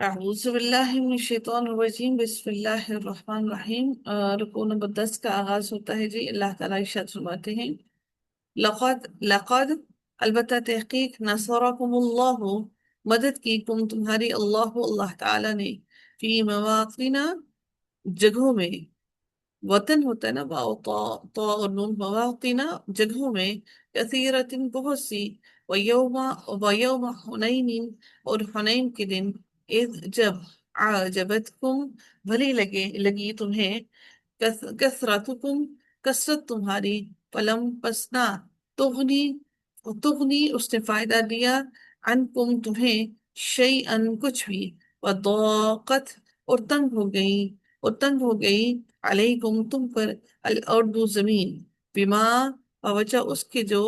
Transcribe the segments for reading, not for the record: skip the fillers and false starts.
اعوذ باللہ من الشیطان الرجیم، بسم اللہ الرحمن الرحیم۔ رکوع نمبر 10 کا آغاز ہوتا ہے جی۔ اللہ تعالیٰ ارشاد فرماتے ہیں، لقد البتہ تحقیق، نصرکم اللہ مدد کی تمہاری اللہ تعالیٰ نے، فی مواطن جگہوں میں، وطن ہوتا ہے نا، واو طا اور نون، مواطن جگہوں میں، کثیرتن بہت سی، ویوم حنین اور حنین کے دن، اذ جب، عجبتکم بھلی لگی تمہیں، کثرتکم کثرت تمہاری، فلم پسنا، تغنی تغنی اس نے فائدہ دیا، عنکم تمہیں، شیئن کچھ بھی، وضاقت اور تنگ ہو گئی علیکم تم پر، الارض زمین، بما وجہ اس کے جو،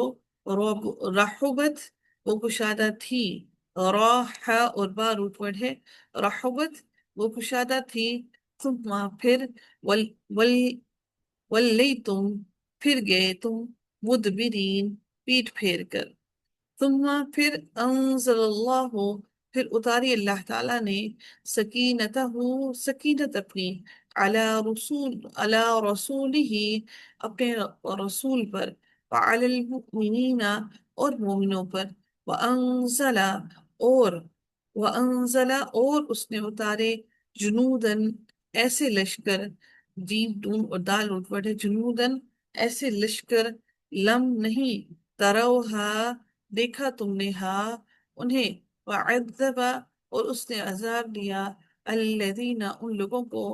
رحبت وہ کشادہ تھی، راح اور بار اوپر ہے، رحبت وہ کشادہ تھی، ثم پھر، ول ول ولیتم پھر گئے تم، مدبرین پیٹ پھیر کر، ثم پھر، انزل اللہ پھر اتاری اللہ تعالیٰ نے، سکینتہ سکینت اپنی، علی رسولہ اپنے رسول پر، وعلی المؤمنین اور مومنوں پر، وانزل اور اور اس نے اتارے، جنودن ایسے لشکر، جیم دون اور دال اوپر ہے، جنودن ایسے لشکر، لم نہیں، تروہا دیکھا تم نے، انہیں، وعذب اور اس نے عذاب دیا، الذین ان لوگوں کو،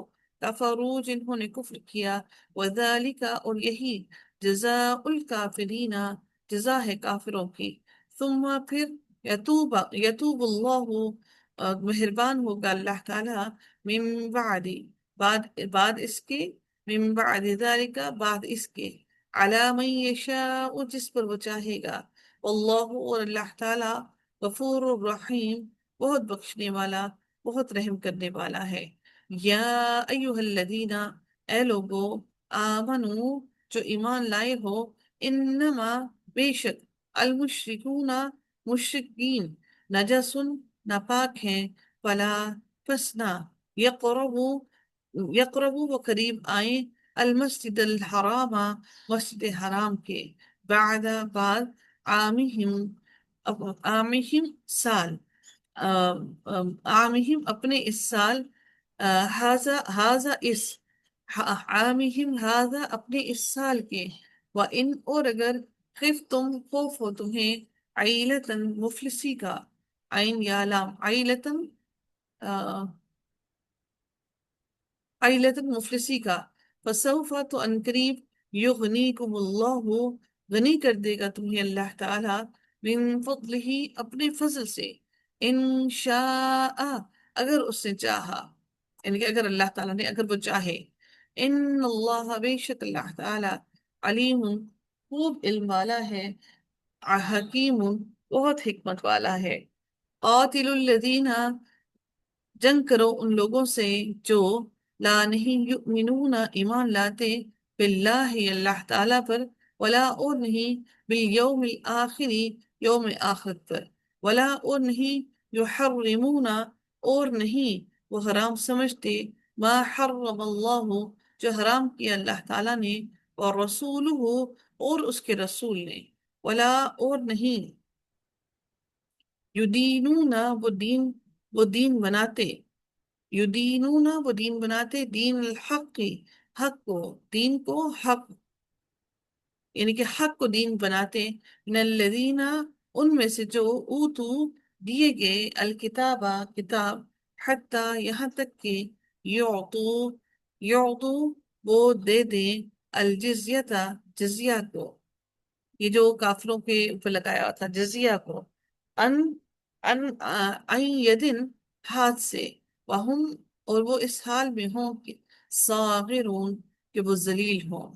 کفروا جنہوں نے کفر کیا، وذالک اور یہی، جزاء الکافرین جزا ہے کافروں کی، ثم پھر، یتوب اللہ مہربان ہوگا اللہ تعالیٰ، من بعد اس کے، من بعد ذالک بعد اس کے، علی من یشاء جس پر وہ چاہے گا، واللہ اور اللہ تعالیٰ، غفور الرحیم بہت بخشنے والا، بہت رحم کرنے والا ہے۔ یا ایہا الذین اے لوگو، آمنو جو ایمان لائے ہو، انما بے شک، المشرکون مشرکین، نجسن ناپاک ہیں، فلا فسنا یقربو وہ قریب آئیں، المسجد الحرام مسجد حرام کے، بعد عامہم سال، عامہم اپنے اس سال، ہاذا اس، عامہم ہاذا اپنے اس سال کے، وَإِنْ اور اگر، خفتم خوف ہو تمہیں، عیلتن مفلسی کا، عین یا لام، عیلتن مفلسی کا، فسوف تو انقریب، یغنیکم اللہ غنی کر دے گا تمہیں اللہ تعالیٰ، من فضلہ اپنے فضل سے، ان شاء اگر اس نے چاہا، یعنی کہ اگر اللہ تعالیٰ نے، اگر وہ چاہے، ان اللہ بے شک اللہ تعالیٰ، علیم خوب علم والا ہے، حکیم بہت حکمت والا ہے، قاتل الذین جنگ کرو ان لوگوں سے جو، لا نہیں، یؤمنون ایمان لاتے، باللہ اللہ تعالیٰ پر، ولا اور نہیں، بالیوم الآخری یوم آخرت پر، ولا اور نہیں، یحرمون اور نہیں وہ حرام سمجھتے، ما حرم اللہ جو حرام کیا اللہ تعالیٰ نے، اور رسولہ اور اس کے رسول نے، ولا اور نہیں، یدینون وہ دین بناتے، یدینون وہ دین بناتے، دین الحق حق کو، دین کو حق، یعنی کہ حق کو دین بناتے، من الذین ان میں سے جو، اوتو دیے گئے، الکتابہ کتاب، حتی یہاں تک کہ، یعطو وہ دے دیں، الجزیہ جزیہ کو، یہ جو کافروں کے اوپر لگایا ہوا تھا جزیہ کو، ان ان یدن ہاتھ سے، وہم اور وہ اس حال میں ہوں کہ، صاغرون کہ وہ ذلیل ہوں،